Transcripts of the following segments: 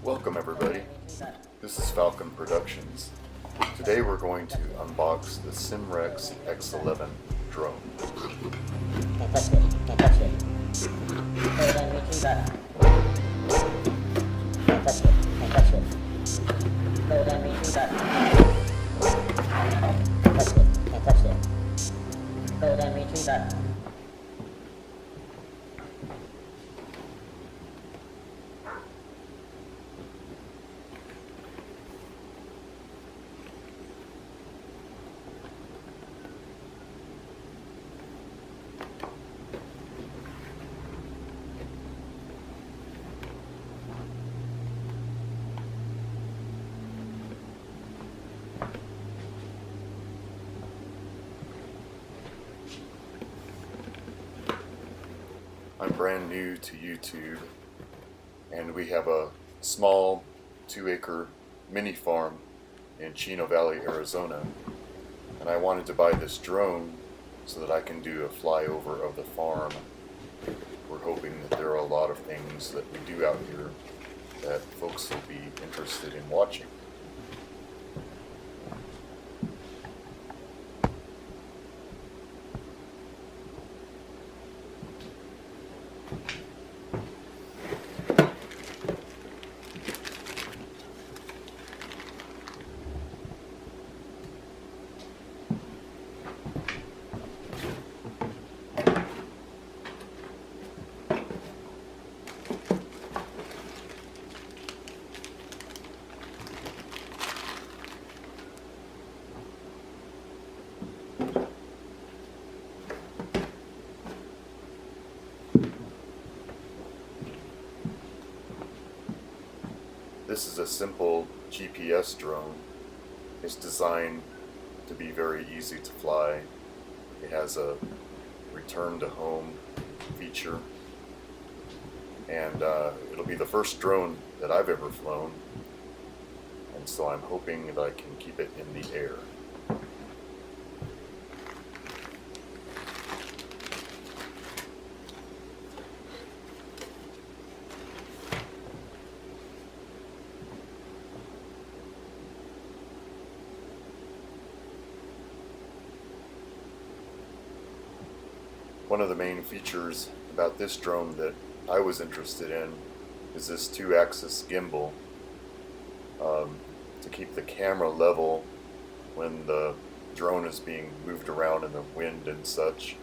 Welcome everybody, this is Falcon Productions. Today we're going to unbox the Simrex X11 drone. I'm brand new to YouTube, and we have a small 2-acre mini farm in Chino Valley, Arizona, and I wanted to buy this drone so that I can do a flyover of the farm. We're hoping that there are a lot of things that we do out here that folks will be interested in watching. This is a simple GPS drone. It's designed to be very easy to fly. It has a return to home feature, and it'll be the first drone that I've ever flown, and so I'm hoping that I can keep it in the air. One of the main features about this drone that I was interested in is this 2-axis gimbal to keep the camera level when the drone is being moved around in the wind and such.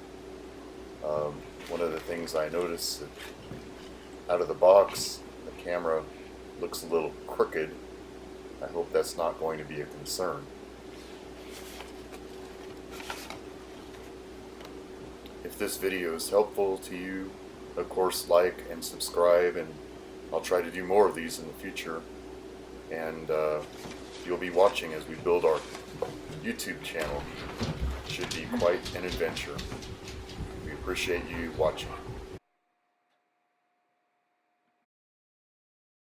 One of the things I noticed, out of the box, the camera looks a little crooked. I hope that's not going to be a concern. If this video is helpful to you, of course like and subscribe, and I'll try to do more of these in the future, and you'll be watching as we build our YouTube channel. It should be quite an adventure. We appreciate you watching.